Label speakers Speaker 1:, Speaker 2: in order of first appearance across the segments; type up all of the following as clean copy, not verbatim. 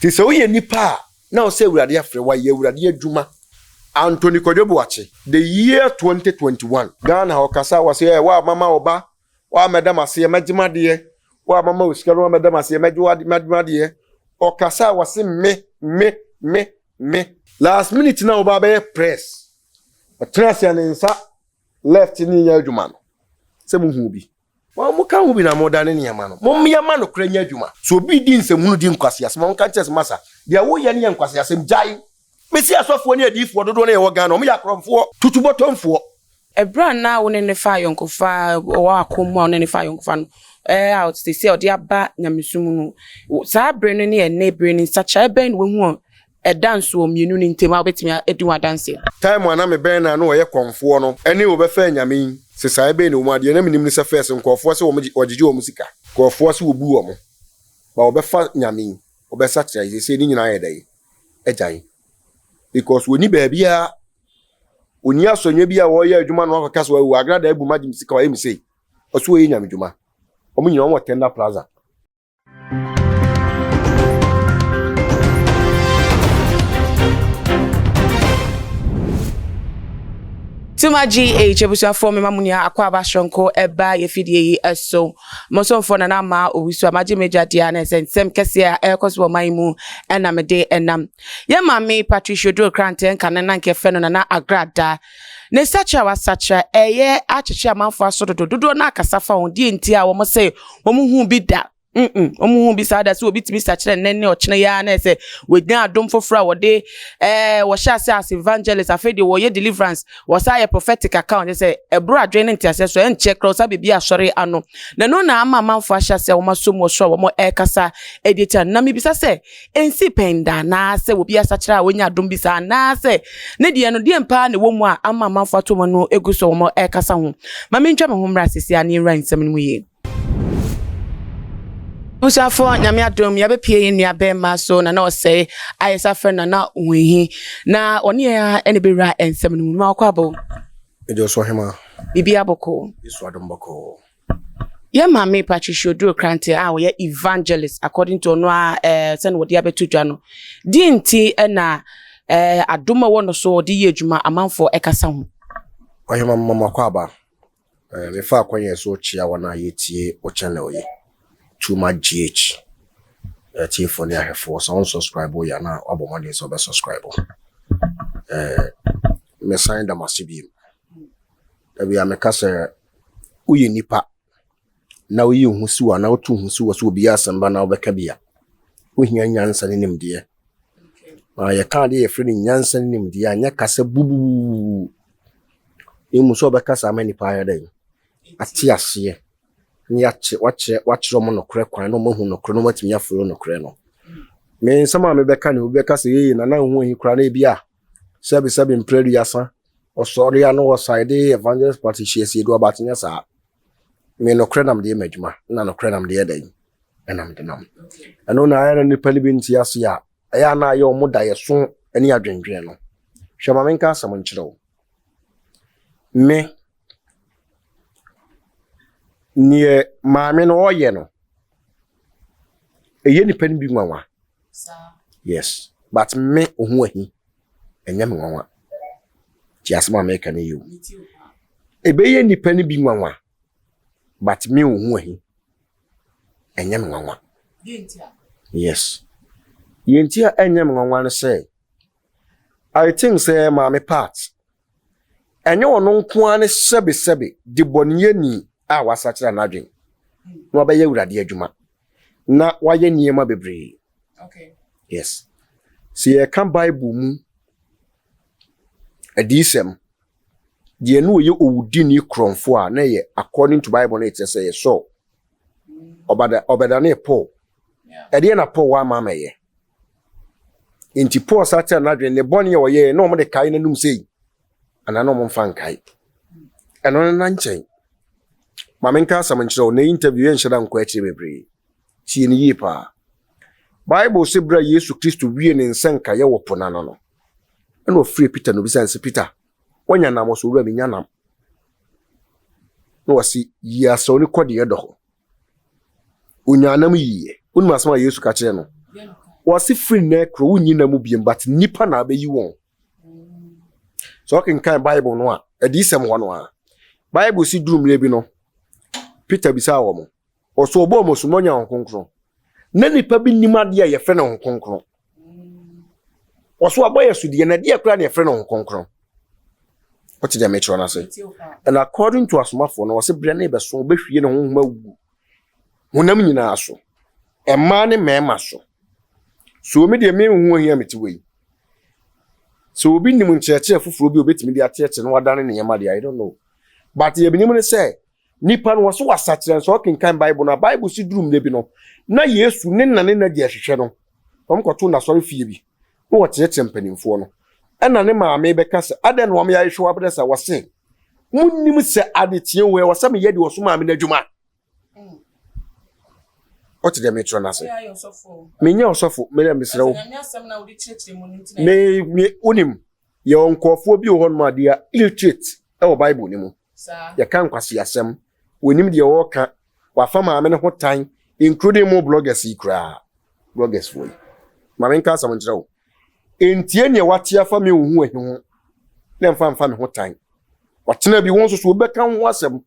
Speaker 1: Ti se oye nipa na o se Awurade afre wa ye Awurade adwuma. Anthony Kodwobuachi, the year 2021. Ghana okasa was here wa mama oba, wa madam ase magima de, wa mama osikaro wa madam ase magima de. Okasa was me. Last minute na oba be press. But Tracy and Insa left in your Juman. Some who be. Well, Muka will be na more than any man. Mommy, a man of Crania Juma. So be din some Mudim Quasias, Moncaches Massa. They are way and Quasias and Jai. Messia soft one year deep for the donor organ or me up from 4 to bottom 4. A brand now in the fire, Uncle Fire, or come on any fire, Uncle out they say, or dear bat, Yamisumu. Sabrin and neighboring in such a band when one. A dance room, you know, in Tim, I'll bet me a do a dancing. Time when I'm a band, I know a conforno, and you over fair, I mean, since I been on the enemy minister first and call for so much or the musica, call for so boom. But be fat, Yamin, or be such as you say in a day, a day. Because when you be a when you are so you be a warrior, you man of a castle who Agradaa Ebuma music or MC, or so in Yamijuma, or mean you want tender plaza. Tuma GH ebusu afọ me mamunia akwa abashonko eba yefidie eso moso mfo na ma owisu amaje meja dia na sensem kese a ekoso maimu ena mede enam ye mame Patricia do kranten kanana nke fe no na Agradaa ne sacha wasacha eye acheche amanfo asodo dodo na akasafa on die nti a wo mo se wo mu hu bi da omu hu bi sada so obi timi sacha nenne ochene ya na se wedin adom fofora wode wo sha se as evangelist afede wo ye deliverance wo sa ye prophetic account say ebro adwene nti ase so en check cross abi asori ano na no na ama manfo asha se wo maso mo so wo mo ekasa editor na me bisa se ensi penda na se obi asachira wonya adom bisa na se ne die no die mpa ne wo mu a ama manfo ato mo no eguso wo mo ekasa ho ma me ntwa me ho mra sesi ani ran nsem no ye Usafo nyame adom ya be pie nua be ma so na o say ayesa fe na Hoahi na oni ya ene be ra ensem no ma kwa bo ejo so hema bibia boko isu adom boko ye mame Patricia do krante a wo ye evangelist according to no sen wo dia betu dwa no di nti na adoma wo no so di ye adwuma amanfo ekasa ho ohema mama kwa ba me fa kwanye so chia wona yetie o channel ye Tuma GH tie for near for so subscribe ya na abomode so be subscribe me sign da masibi da bia me kase uye nipa na uye husu wa na otu husu wa so bia asamba na obeka bia ohia nyansa ne nimde ya ka de efre nyansa ne nimde anya kase bubu emu so obeka sa manipa ya dai ati ase ni ache wache mo no kre kwan no mo hu no kre no matimi aforo no kre no me nsama me beka ne obeka se yi na Hoahi kra na bia sebi mpredu yasa osori ya no side evangelist Patricia si do abatinya sa me no kre nam de madwuma na no kre nam de edan enam de nam eno na ayana ni pali binti yasa ya aya na ayo mo da yeso ani adwendwen no hwema me nka asam nkyerɛw me nie maame no oye no eye nipa ni bi nwanwa yes but me Hoahi enya me nwanwa ti asema me ka ne yu ebe ye nipa ni bi nwanwa but me Hoahi enya me nwanwa yes yentia enya me nwanwa no say I think say maame part enya wono nko ane sebe di boniye ni a wasachira na adwen no abaye Awurade adwuma na waye niema bebre okay yes see e kan Bible mu adisem de no ye owudi ni kronfo a na ye according to Bible na it say so obada na Paul ede na Paul wa mama ye inti Paul sachira na adwen ne boni ye oye no mo de kai na num sei ana no mo mfa nkai eno na nchen Mamenka samanchiro na interview enshira nkwa echi bebre tie ni yipa Bible se bra Yesu Kristo wie ne nsenka ye wopona no no free Peter no bisanse Peter wonya nam so wura binya nam no wasi ya so ni kode ye do ho onya nam yiye unu asema Yesu ka kire no was free neck wunyi na mu biem but nipa na abeyi won so can kind Bible no a edisem ho no a Bible si drum le bi no Peter bisa wo mo oso obo mo so monya honkonkron na nipa bi nimade a ye fe na honkonkron oso aboye so de na de kra na ye fe na honkonkron what did I make sure na say and according to asomafo no was bre na be so behwie ne honhom agu honam nyina aso emma ne mema so me de me hu ahia meti wei so obi nim ncheche fufuro bi obetimi de ateche no wadane ne yema de I don't know but ye binim ne say nipa no so wasachire so kan Bible na Bible si drum de bi no na Yesu ne na de ahwehwe no omkoto na sori fie bi no wateche mpanimfo no ena ne maame be kase ade no wam ya hwe wabdesa wase munnim se ade tie we wasam ye de wo so maame na dwuma what did I make sure na say me nya osofo me dem bisrewo me unim ye onkofo bi ho no ade a illiterate e wo Bible ni mu ya kan kwase asem wonim de wo ka wa fa maame ne ho tan including more bloggers ikra bloggers for maame nka asam nkyerɛwo entie ne wate afa me hu ahi ho na mfa me ho tan watena bi won so obeka ho asem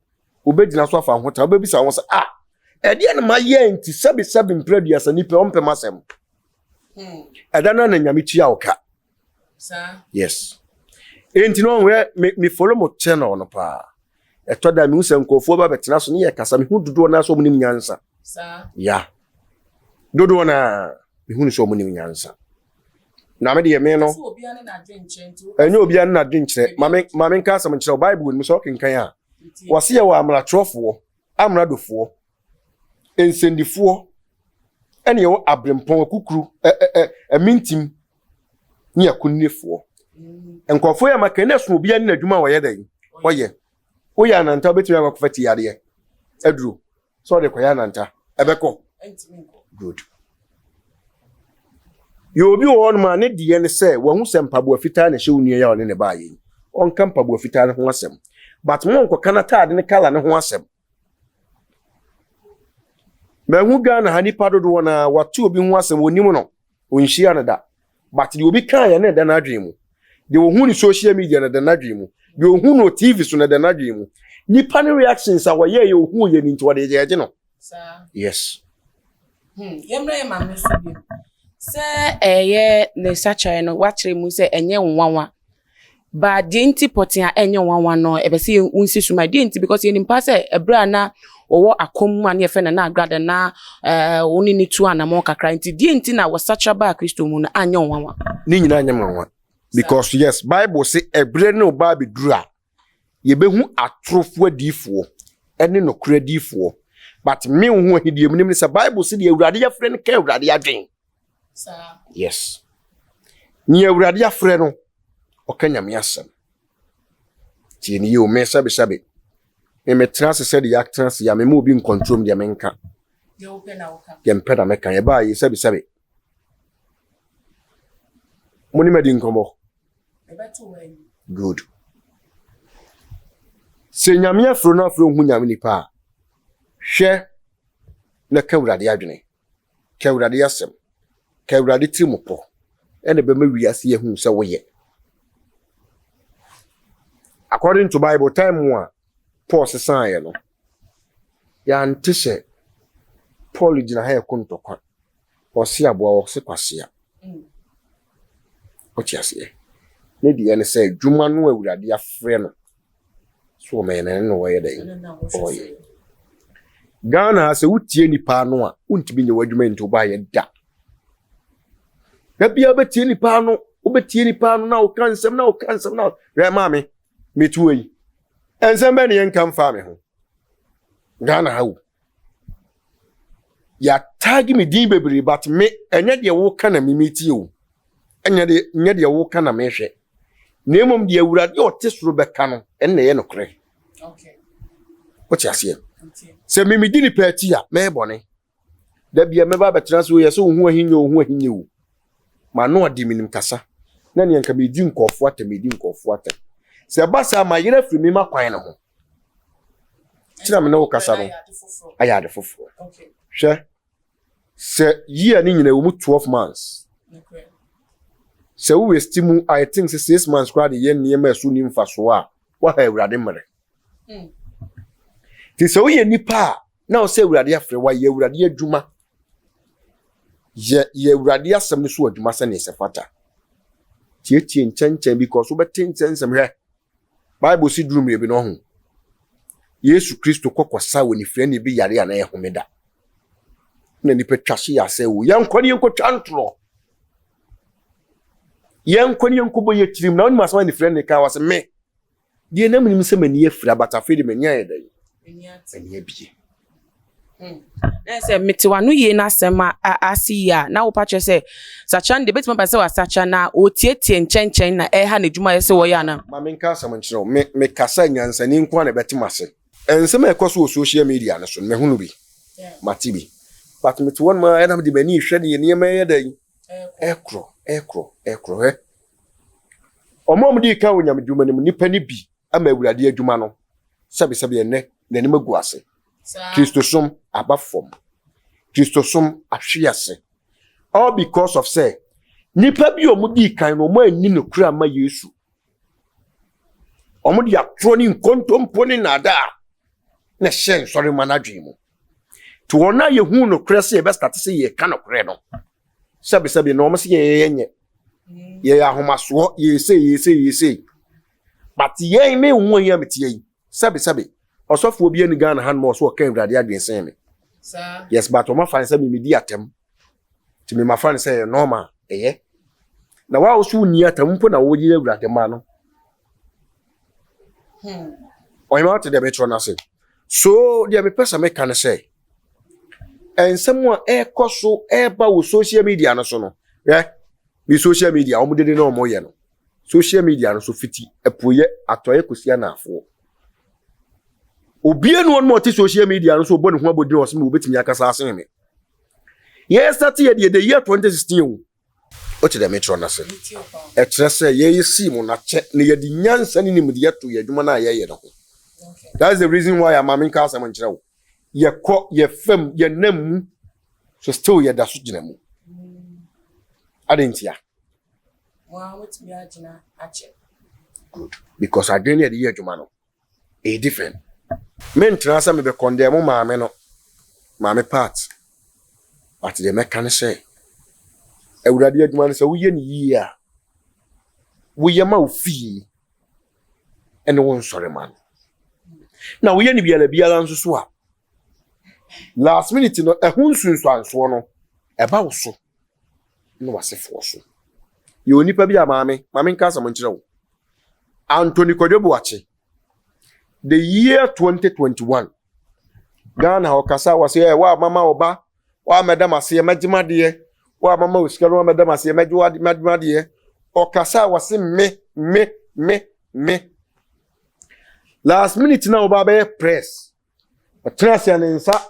Speaker 1: obegina so afa ho tan obebisa won say edi na ma ye nti sebi mpredua sa nipa ompem asem edana na nyame tua oka sir yes enti no we me follow mo channel no pa etoda mi usem kofo ba betena so ne ye kasa me hu dodo na so mo nim nyansa sir ya dodo na me hu ni so mo nim nyansa na me de me no so obi ane na dwenche nti enyo obi ane na dwenche mame nka asem nkyerɛ Bible ni so kenkan a wase ye wa amra trofo amradofo ensendifo ene yo abrempon akukuru mintim ni akunnefo enkofo ya makane so obi ane na adwuma wo ye dan woye woye ananta betimi akofati yare aduru so de koya ananta ebeko good you obi won ma ne de ne se wo hu sempabo afita na hye unue ya one ne ba yi on kampabo afita ne ho asem but mo nko kana taade ne kala ne ho asem ma hu Ghana hani padodo na watu obi hu asem onim no onhia ne da but de obi kan ya ne da na adwen mu de wo hu ni social media na da na adwen mu de wo hu no TV so na da na adwen mu nipa ne reactions a wo ye hu ye ni nti wo de je no sir yes
Speaker 2: yemre ma me so bi se eye ne sacha no wachire mu se enye nwanwa ba di nti potia enye nwanwa no ebese unsi suma di nti because ye nimpa se ebra na owo akom ma ne fe na Agradaa na oni ni tu anamo kakra nti di nti na wasacha ba Kristo mu na anya nwanwa
Speaker 1: ni nyina anya nwanwa because yes Bible say ebre ne oba be dura ye behu atrofo adifo ene no kura adifo but me hu ahidie mu ni say Bible say de Awurade ya frɛ ne ka Awurade adwen sir yes ni Awurade ya frɛ no okanya me asem ti ni yo me sabe me trans said the actress ya me mo bi in control de menka ye open na oka ye mpeda meka ye ba ye sabe moni medi nkombo e beto we good se nyame afro na afro hu nyame nipa hwe na ka Awurade adwene ka Awurade asem ka Awurade timopo ene be ma wiase ye hu se wo ye according to Bible time one Paul said no ya ntise Paul gina ha yakontokwa osi aboa osi kwase a otiase ne di ene say dwuma no Awurade afre no so me ne no wo ye den oye Ghana se wutie nipa no a untimi nye wadwuma nto ba ye da bia betie nipa no obetie nipa no na o kansem na re maame metu yi ensembe ne yenkam fa me ho Ghana ha wo ya tag me din bebre but me enye de wo kana me meti o enye de wo kana me hwe na emom de Awurade o tesoro beka no enne ye no kre okay what you say se me di ni pati a me bone da bia me ba betena so ye so hu ahinye o ma no odi minim kasa na ne yanka me di nkofo ata se basa ma yere firi me makwan no ho tira me no kasa no aya de fofo okay hwe Se year ni nyina wo mu 12 months.
Speaker 2: Okay.
Speaker 1: Se wo estimu I think 6 months kwa de ye niema so ni mfa so a wa ha Awurade mere. Ti se wo ye nipa na wo se Awurade afre wa ye Awurade adwuma. Ye Awurade asem ni so adwuma se ne se fata. Tie nchenchen because wo betinchen sem hwe. Bible si drum bi no ho. Yesu Kristo kokosa woni fre ne bi yare ana ye homeda. Na ni petwahye ya se wo yankoni enkotwa ntro. Yankoni enkobo ye tirim na oni masama ni fre ne ka wase me. Die na mnim se mani afira batafe de manya ye dai. Mani abie.
Speaker 2: Na se metiwanu ye na sema asi ya na wo pache se sacha de betima pese wa sacha na o tietie nchenchen na ha na dwuma ye se wo ya na
Speaker 1: ma menka asam nkyerɛ me kasa nyansani nko na betima se ensem ekoso social media na so me hunu bi matibi but me to one ma na de bani hwɛ de ne ma ye dai ekro he omom di ka wonyam dwuma ne nipa ne bi ama Awurade adwuma no sabe ene na ne magu ase Christosom abafom Christosom ahwease all because of say nipa bi omudi kan no mo ani no kura ma Yesu omudi atro ni nkontompo ni nada na hye nsori manadwe mu to wona ye hu no kura se be start se ye ka no kure no sabe no mo se ye yenye ye ahomaso ye se but ye me hu ye metie sabe osofo obi ani Ghana han mo so o kan Awurade adwensen me sir yes but o ma fan say me di atem ti me ma fan say normal na wa osu ni atem mpo na wo yi Awurade ma no o ma to de metro na say so dia me pesa me kan say ensem a ekoso eba wo social media no so no bi social media o mu dede na o mo ye no social media no so fiti epoye atoye kosia na afo obi enu on mo ti social media no so bo ne ho abodi o se me obetimi akasa asen me yes start ye the year 2016 o ti de metro na se e kire se ye si mu na che ne ye di nyansa ni nim de yeto ye dwuma na ye no okay that's the reason why am amin ka asem nkire wo ye ko ye fam ye nam so still ye da so gina mu adentia
Speaker 2: wa what me agina ache
Speaker 1: good because I didn't the year dwuma no e different men transfer me be condemn maame no maame part but the mechanic say Awurade adwuma no say wo ye ni yi a wo ye ma ofie ene won sore man na wo ye ni biala nso so a last minute no ehun sunso anso no eba wo so no wasefo so ye onipa bi a maame nka asam nkire wo Anthony Kodeboache the year 2021 Ghana okasa wase wa mama oba wa madam ase magima de wa mama osikaro wa madam ase magima de okasa wase me last minute na oba be press otrase anensa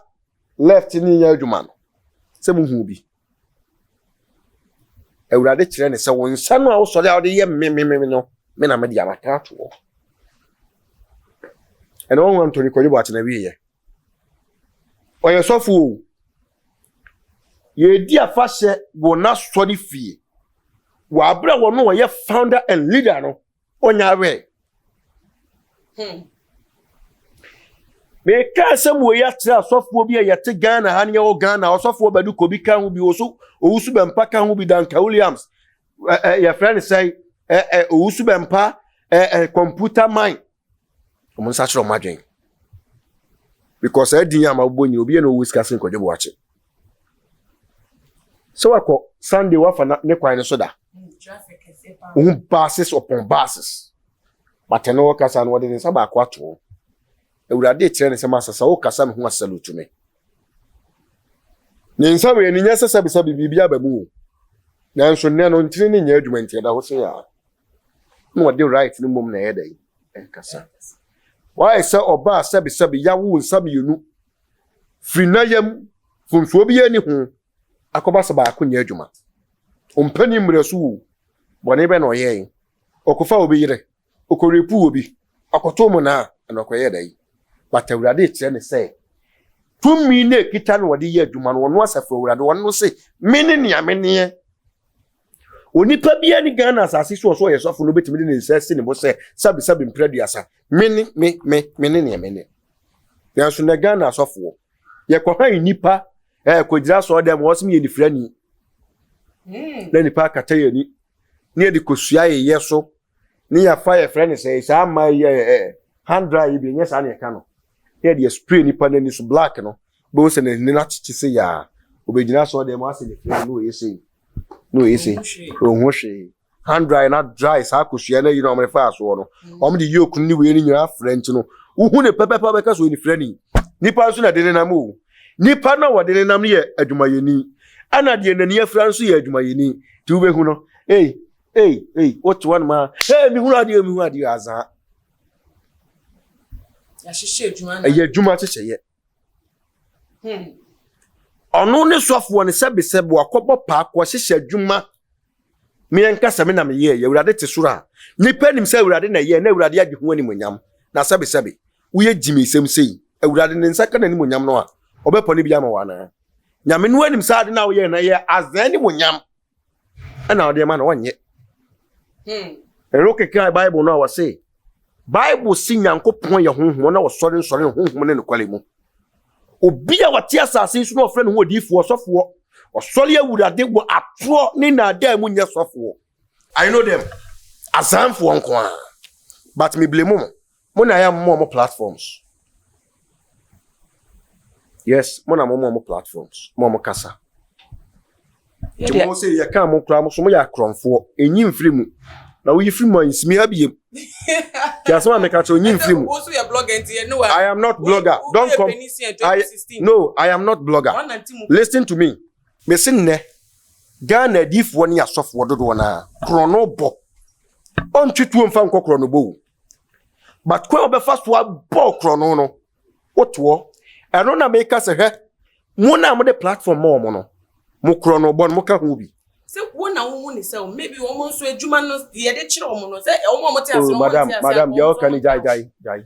Speaker 1: left ni ya adwuma no se mu hu bi Awurade kire ne se won nsa no a wo sori a wo de ye me no me na me de amata to and one Anthony Kodeboache na wiye oye sofu ye di afahye wo na sori fie wa abra wo no ye founder and leader no onya we me ka samu ya tra sofu obi ya te Ghana han ye o Ghana sofu obadu ko bi kan hu bi osu owusu bempa kan hu bi Danka Williams your friend say owusu bempa computer mind omun sa chiro madwen because edin ya mabonyi obi no wiskasin Kodeboache so akọ Sunday wa fa ne kwan ne so da traffic buses upon buses but no kasa no de nsa ba akọ ato Awurade kire ne se masasa o kasa me ho asalutu me ne nsa we ni nyasa sabi bibia babu na nso ne no ntiri ne nya adwuma ntia da ho se ya no de right ni mom na ye dai kasa why say oba sabi ya wu nsabi yenu frinayam funso bi ani hu akoba saba akonya adwuma ompani mresu bone be no ye okofa obi yire okorepu obi akoto mu na okoye dai but Awurade kire ne say tumi na kita no wode ye adwuma no wono asafo awurade wono se mene nia mene onipa bia ni Ghana asase so ye sofo no betimi de ne nsase ne bo se sabi mpraduasa mene nia mene yanso na Ghana asofo ye kwohan nipa kwadira so dem wo sem ye nifrani na nipa kata ye ni ne de kosua ye so ni ya fa ye friend say sa ma ye hand dry bi nya sa na ye ka no ne de spray nipa na ni so black no bo se ne na chichi se ya obegina so dem ase ne friend no ye say ohun hwe hand dry na dry sa kosua na yi no me fa so no o me de yoku ni we ni nyira friend no uhu ne pepepe be ka so ni friend nipa so na de ne na mo nipa na wo de ne nam ye adwumayeni ana de ne ne afra so ye adwumayeni ti ube hu no what one ma mi hu ade azan
Speaker 2: ya hihye adwuma na
Speaker 1: ye adwuma cheche ye ono ne sofo ne sebe akobo pa akọ hihye adwuma me enkasa me na me ye awurade te sura nipa nim se awurade na ye na awurade age hu ani monyam na sebe wo ye jimi sem sei awurade ne nsaka na ni monyam no a obepo ne bia ma wana nyame no anim sa ade na wo ye na ye azan ni monyam ana ode ma na wonye eroke kan Bible no wa say Bible si Nyankopon ye honhom na wo sori honhom ne kwale mu obi a wate asase so no ofre no odifo osofo osori awurade wo atro ni na da mu nye sofo I know them azanfo nko but me blame mo na ya mo platforms. Yes, mo platforms mo kasa Jemo say ya kan mo kra mo so mo ya kromfo enyi mfiri mu na wo yifiri mu ansimi abiem kiaso ma meka cho enyi mfiri mu
Speaker 2: also your blogger nti no
Speaker 1: I am not blogger don't come no I am not blogger listen to me me sin ne Ghana difo ne asofo dodo na krono bo on twitu mfa nko krono bo but kwa obefa so bo krono no otwo eno na meka se he mo na mo de platform mo no mo krono bon mo ka hu bi
Speaker 2: se wona wo ni se maybe wo mo so adwuma no ye de kire wo no se wo mo te ase
Speaker 1: madam ya o kan jai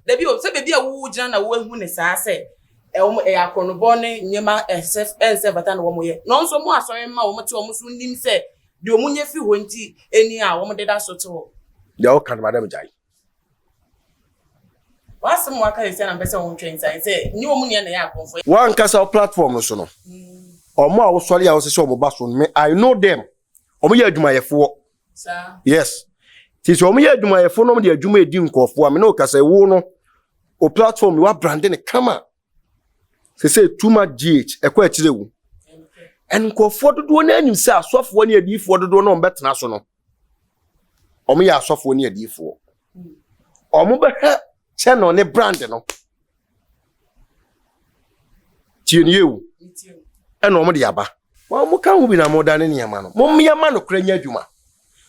Speaker 2: da bi o se bebi a wo gina na wo hu ni sa se wo ya krono bon nyema ensef bata na wo mo ye no nso mo asori ma wo mo te wo mo so nim se de wo nya fi ho nti eni a wo mo de da so te wo
Speaker 1: ya o kan madam jai
Speaker 2: wasem waka ese na pese won twen sai se ni wo mu ne na ya konfo
Speaker 1: wan kasa platform so no omo a wo sori a wo se so mo ba so me I know them omo ya adwuma yefo
Speaker 2: sa
Speaker 1: yes ti so omo ya adwuma yefo no mo de adwuma edi nkofo a me no kasa wo no o platform wa brand ne kama se too much gh ekwa akire wu en nkofo dodo na anim se asofo ne adifo dodo no mbetena so no omo ya asofo ne adifo omo be channel ne brand no tieni ewu eno omo de yaba wa mo kan hu bi na mo da ne niam no mo me ma no kra nya adwuma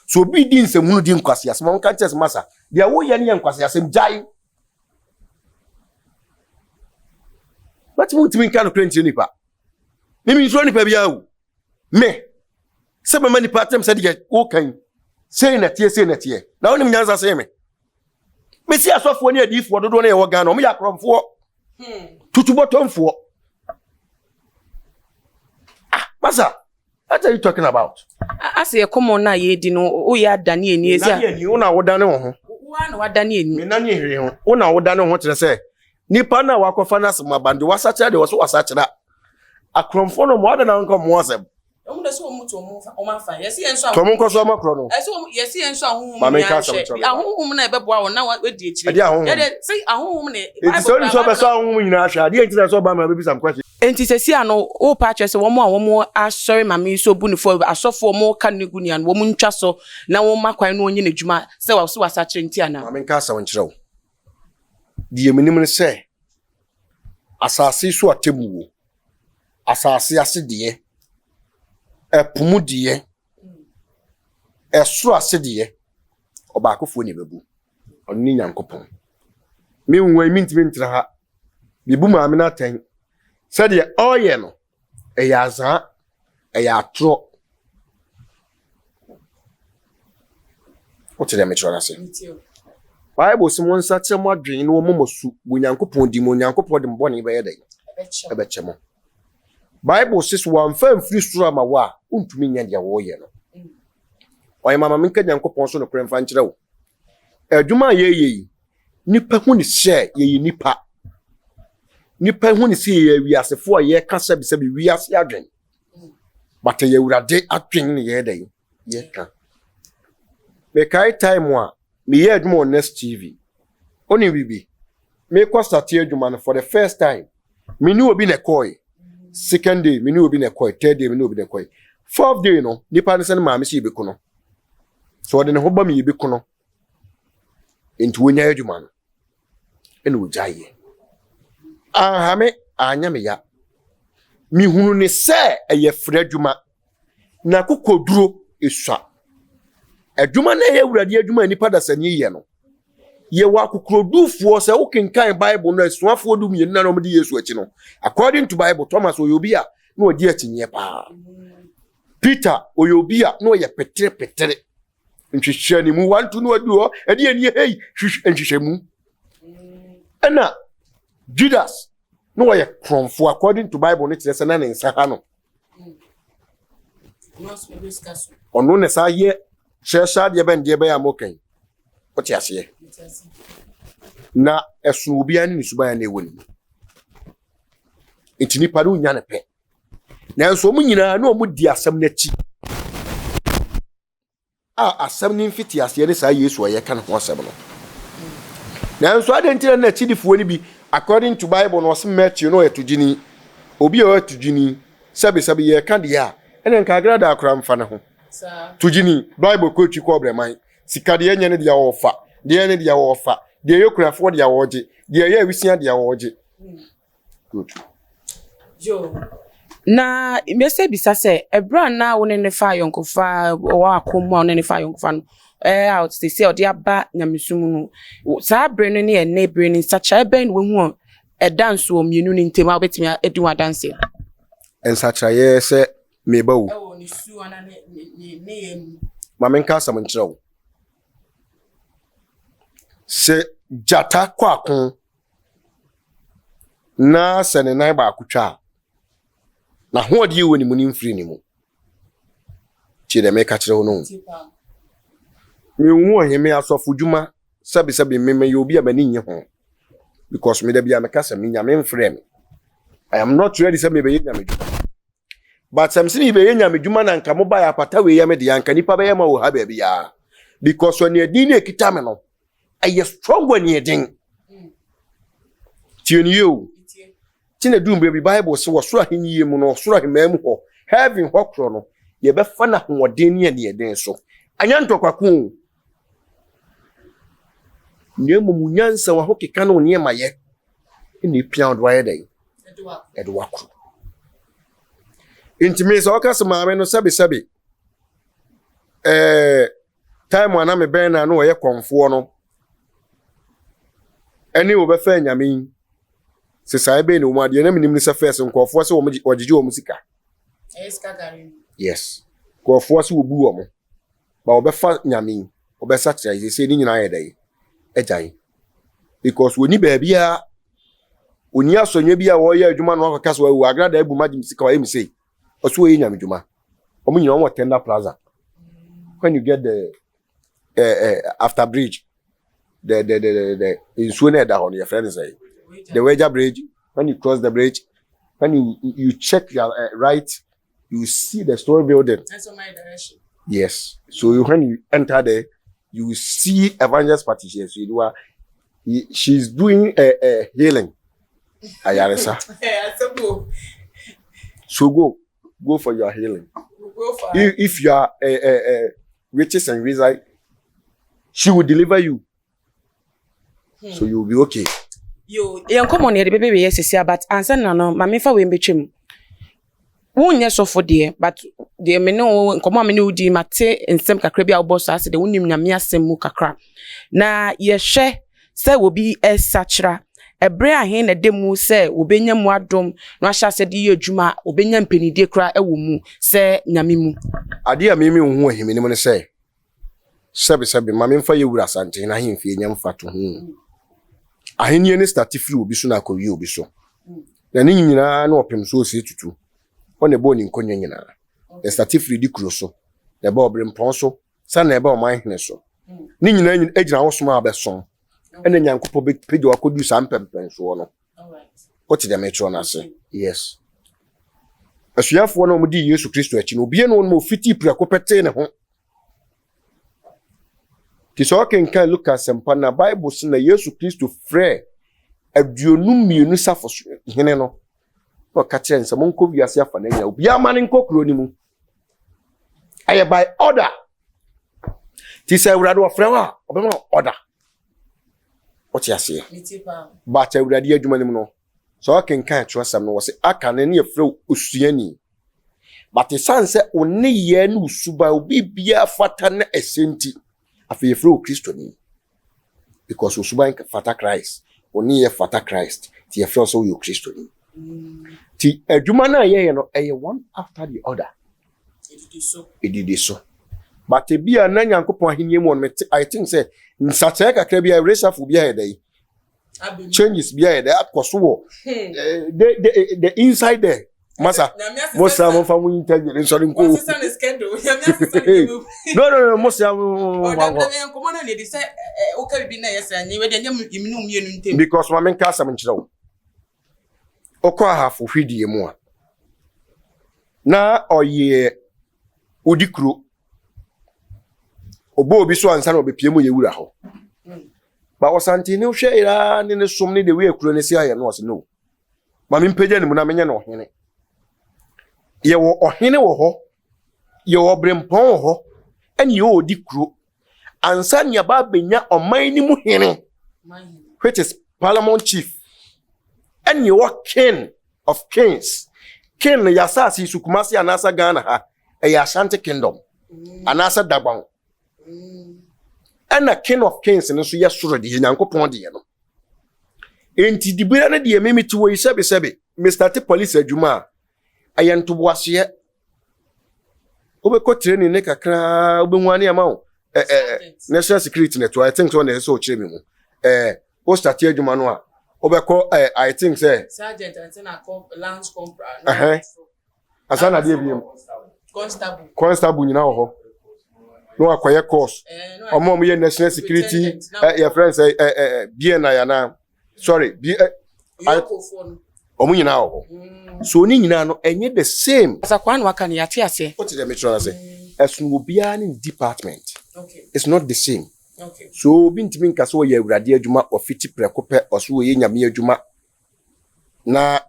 Speaker 1: so obi di nsemu di nkwase asem mo kan ches masa dia wo ye ne nkwase asem jai but mo timi kan kra ntiri nipa mimi nso nipa bia wu me se be mani patem se de wo kan sei na tie na wonim nyanza se me Mesi asofo ni adifo dodo na ye wo Ghana o me ya kromfo tutubotomfo masa what are you talking about
Speaker 2: ase ye common na ye di no o ya dane eni ezi
Speaker 1: na ye ni una wodane wo ho
Speaker 2: wa na wadane eni
Speaker 1: me na ni hwe ho una wodane ho tere se nipa na wakofa na asema bande wasacha de waso wasachira akromfo no mo adana nko mo asem
Speaker 2: omo de so omo to omo afa yesi enso
Speaker 1: to mo nko so makro no
Speaker 2: eso yesi enso ahunhum ya ahunhum na ebeboa won na wedi ekire ye de say ahunhum ne
Speaker 1: it is only so be so ahunhum nyina hwa de enti na so ba ma be bisam question
Speaker 2: enti sesi ano o pa atwe se wo mo a sorry mama so bunifo asofo mo ka negunia no wo mo ntwa so na wo makwan no onye nedwuma se wa so wasa kire enti ana
Speaker 1: mama nka sa won kire wo die menim ne se asase so atemu asase ase de epumudie esoro asede obakofo ne bebu onni Nyankopon me nwa mi ntime ntra ha bibu maame na tan sede oye no eyaza eyatro otere me chora se Bible simon sache mo adwen no mo mosu bu Nyankopon di mo Nyankopon de mbone be yedai ebechemo Bible says one firm free sura ma wa untumi nya dia wo ye no oye mama menka Nyankopon so no kremfa nkyere wo adwuma ye nipa hu ni share ye nipa hu ni se ye wiasefo ye kasa bi se bi wiase adwen but ye wurade adwen ne ye dey ye ka me kai time wa me ye adwuma on next TV oni bibi me kwa start adwuma no for the first time me ni obi na koi second day me ni obi na koi third day me ni obi na koi fourth day no nipa ne se ma me si be kono so de ne ho ba me be kono enti wonya adwuma no ene wo jaye ahame anya me ya mi hunu ne se eye frɛ adwuma na kokoduro esua adwuma na ye wurade adwuma nipa da sani ye no ye wa kokodufuo se wo kenkan Bible no asuafo dum ye na no de Yesu achi no according to Bible Thomas oyobia na odi achinye pa Peter oyobia na ye petere nhwehwɛ ni mu wantu no adu e de ani hey nhwehwɛ mu ana Judas no ye kromfo according to Bible no kire se na ne nsa ha no ono ne sa ye shesha de ben de be ya mokan oti ase na esu obi ani ni suban na ewoni etini padu nya ne pe na enso mu nyina na omu di asam na chi asam ni mfiti ase ne sa Yesu aye kan ho asam no na enso adentire na chi difuo ni bi according to Bible no se Matthew no etugini obi o etugini sabe ye kan de ya ene nka Agradaa akra mfa ne ho tugini Bible ko twi ko breman sikade enye ne de ya ofa de ne de ya ofa de yokurafo de ya woje de ya wisia de ya woje good
Speaker 2: jo na mese bisa se ebra na woni ne fa yonkofa wa akomu woni ne fa yonkofa no out they say odi aba nyamesum no sa bre no ne ne bre ni sacha ben we hu e dance o mienu ni ntema obetimi edi wa dance
Speaker 1: en sacha ye se meba wo
Speaker 2: e wo ni su ana ne yem
Speaker 1: mamenka sam nkyerɛw se jata kwakon na sene nan ba akutwa na hoɔde wo ni mu ni mfiri ni mu ti de me ka kyerɛw no me hu ohime asofo dwuma sabi me ye obi abani nye ho because me da bia me kasa me nyame mfrɛ me I am not ready say me be nyame dwuma but some say me be nyame dwuma na nka mo ba ya pata we ya me de anka nipa be ya ma wo ha ba bia because when you din ekita me no I strong when you din tieni you tina dum be Bible say wo so ahenye mu no so ahemam ho heaven hokro no ye be fa na hoden ne ye den so anya ntokwaku nyemu munyansa wa hokeka no ne maye ni pia do aye dai edwakru intime so okase maame no sabe time ana me ben na no ye konfo no eni wo be fa nyame se sai be no ma de na minim ni se first nkofo se wo ogigi wo musika yes nkofo se wo bu wo mo ba wo be fa nyame wo be sacha se ni nyina ye dai ejan because woni ba bia oni asonye bia wo ye adwuma no akaka so wa Agradaa ebu magim sika wa emisei oso wo ye nyame dwuma omo nyina wo tender plaza when you get the after bridge the in Sweden that on your friend say the Wedger bridge when you cross the bridge when you check your right you see the story building
Speaker 2: that's on my direction
Speaker 1: yes so when you enter there you see Evangelist Patricia so you are she's doing a healing ayaresa so go for your healing if you are riches and reside she will deliver you so you will be okay
Speaker 2: yo come on here the baby yes but answer no mama fa we mbetwem wonye sofo de but de me no nkomo me no di mate nsem kakra bia obo so ase de wonim nyame asem mu kakra na ye hwe se wobi esachra ebre ahen na demu se obenya mu adom no ahya se de ye adwuma obenya mpenide kra ewo mu se nyame mu
Speaker 1: ade a meme hu ahimi ne se sabi mame mfa ye wura sante na hemfie nyam fato hu ahenie ne start free obi so na akɔwie obi so na ni nyina na opem so se tutu one bo ni nkonye nyina the certificate di kuro so na ba obre mpon so sa na ba o man hene so ni nyina agina wo so ma abeson ene nyankopo be page wa kodu sa mpempen so no alright what the metro na say yes asuafo no mo di Yesu Kristo achi no obie no mo fiti prako pete ne ho ti so kan Lucas sempa na Bible say na Yesu Kristo frɛ aduonum mienu safo hene no o ka kire nsa mo nko wiase afa na nya obi ama ne nkokuro ni mu aye by order ti say urade wo frɛ wa obema order o ti ase ba cha urade adwuma ni mu no so kan trusam no wo say aka ne ne frɛ osuani but sanse one ye na usuba obi bia fata na esenti afi frɛ Kristo ni because usuba fata Christ oni ye fata Christ ti ye frɛ so yo Kristo ni ti adwuma na ye no one after the other it so but bia na nyankopon ahenye mu on I think say nsache kakra bia resafo bia dey changes bia dey akoso the inside there masa mosa mo fa mu intelligence so nko no mosa because ma men kasa men chirawo okwa hafo hwidie mu a na oye odikro obo obi so ansa na obepie mu yewura ho ba wasante ne hwe ira ne som ne de we akuro ne si aye no ose no ma men pagya ne mu na menye no hene ye wo ohene wo ho ye wo brempon wo ho ene ye odikro ansa nya ba benya oman ni mu hene which is paramount chief ene wo king of kings king ya sasi sukumasi anasa Ghana ha e Ashanti kingdom anasa Dagban ena king of kings ne so ye soro de nyankopon de ye no enti dibira na de memeti wo isebe Mr. T police adwuma ayanto boase obeko training ne kakra obenwane ama wo national security net I think so na so chire me mu o start adwuma no a obeko I think say
Speaker 2: sergeant and na lance corporal
Speaker 1: asana de biem constable nyina wo ho no akoye course omo ye national security your friends BNI yana sorry omo nyina wo so ni nyina no enye the same
Speaker 2: asakwan waka ne yate ase
Speaker 1: what the metro say esun obia ni department
Speaker 2: okay
Speaker 1: it's not the same
Speaker 2: okay
Speaker 1: so bintimi nka so ye awurade adwuma ofiti prekope oso ye nyame adwuma na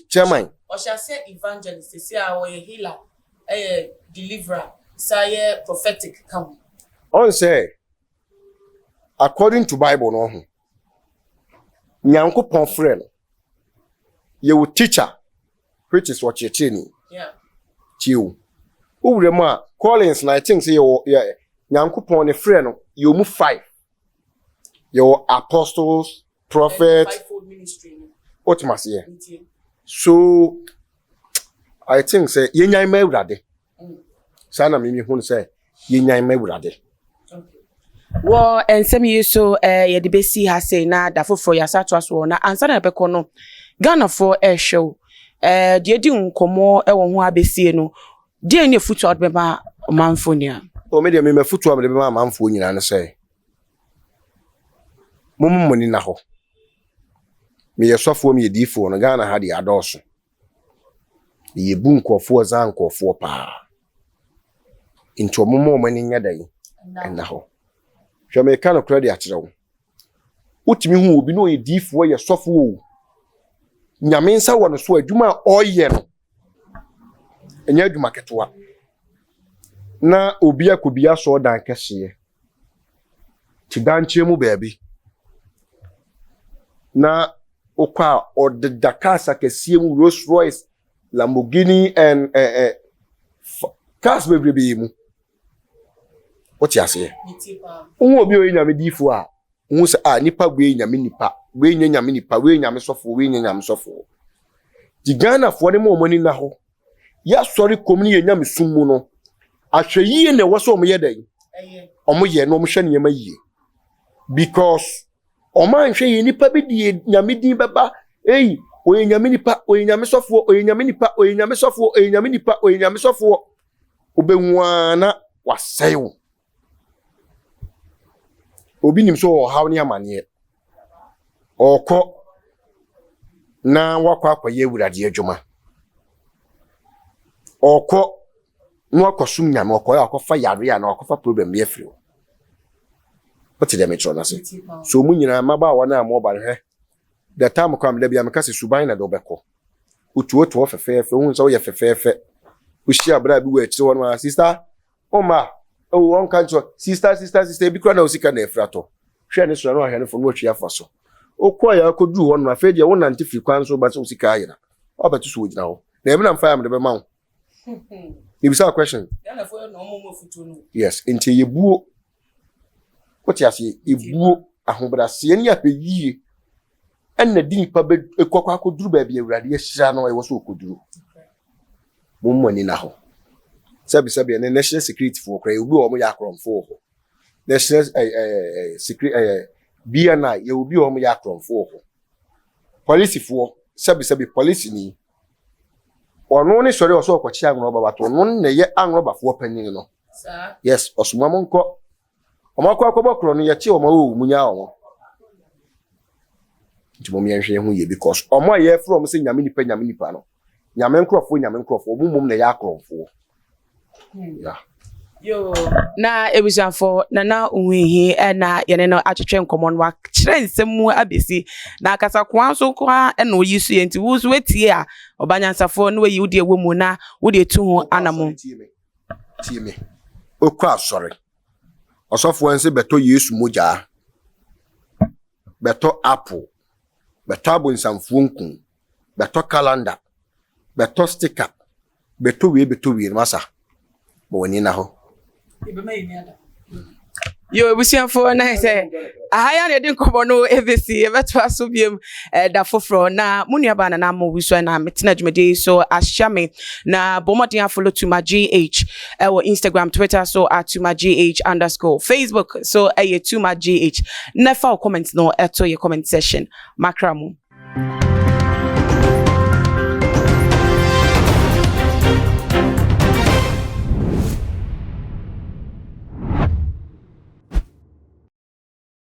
Speaker 1: chairman
Speaker 2: o sha say evangelist say our healer deliverer say prophetic come
Speaker 1: on say according to Bible no ho nyankopon friend you teacher which is what you training you owurema Collins na I think say you nyankopon ne friend no you mu 5 your apostles prophets
Speaker 2: fivefold ministry
Speaker 1: what must here so I think say yenyan ma awurade sana mimi hu say yenyan ma awurade
Speaker 2: wo ensem yeso ye de besi ha say na da foforo ya sato aso na ansa na beko no Ghana for ehwe de di nkomo ewo ho abesie no de ne futu odbeba manfo ni a
Speaker 1: o me de me futu odbeba manfo nyina ne say mumuni na ho me yesofo me yedifo no Ghana ha de adoso ye bu nkofo za nkofo pa into momo mani nya dai na ho hwe me kan credit akyerɛw utimi hu obi no yedifo ye sofo nyame nsa wɔ no so adwuma ɔyɛ no enya adwuma ketwa na obi akobia so dan kɛhye ti danche mu baabi na okwa odedakasa kɛsie mu Rolls Royce Lamborghini and cars bebrebe mu what you say obi o nyame difo a hu se nipa gbe nyame nipa we nyame nipa we nyame sofo we nyame sofo di Ghana fo ne mo mani na ho ya sorry komni ye nyame summu no ahweyi ne wo so mo ye dan omo ye no mo hwe ne ma yie because Oman hwe ye nipa bi die nyame din beba oye nyame nipa oye nyame sofo oye nyame nipa oye nyame sofo oye nyame nipa oye nyame sofo obenwana waseyo obi nim so haw ne amane okọ na wakọ akwaye ewurade adwuma okọ no akosum nyame okọ ya akọfa yare ya na akọfa problem bi afiri what did they na say so mu nyina maba wa na mo ba he the time come le bia me kase suban na do beko otuoto ofefefe hu so ye fefefe ushi abra bi wa chi won sister oma o won kan so sister bi kura na osika na efrato hwe ne so na ahwe ne fo no twa afaso okọ ya akodu ho no afa dia won nante firi kwan so ba so osika ayira obetu so ogina ho na ebe na mfa am de be ma ho you be a question ya na fo no mo futu no yes enti yebuo what you say ebuo ahobrase ani aheyie enna dini pa be ekokwa akoduru ba bia awurade ahira no e wo so okoduru mummoni na ho sabi na national security for kra obi o mo ya akromfo ho national secret BNI ye obi o mo ya akromfo ho police for sabi police ni ono ni sori o so okochi anroba bato no ne ye anroba fo panin no sir yes osuma monko Omakwa akobokro no yeche omawo munya owo. Ntimo mi enhwe hu ye because omo ye from say nyame nipa no. Nyame nkrofo omumum na ya akrofo. Yeah.
Speaker 2: Yo na ebujanfo na unwihi na yene no atwetwe nkomo no akire nsemu abesi na akasa kwa so kwa na oyisu ye nti wusu wetie a obanyansafo no weyi wode ewemu na wode tu ho anamo.
Speaker 1: Tie me. Okwa asori. Osofo ense beto Yesu moja beto apple beto abonsamfo nkun beto calendar beto sticker beto we masa bo woni na ho
Speaker 2: ibe mai ni ada yo ebusianfo na se ahaya ne din kobo no evesi ebeto asobiem da foforo na munuaba na mo wiso na metina dwumade so ahyame na bomodin follow to my GH or Instagram Twitter so @tumagh_ Facebook so @tumagh nefa comment no eto your comment section makramu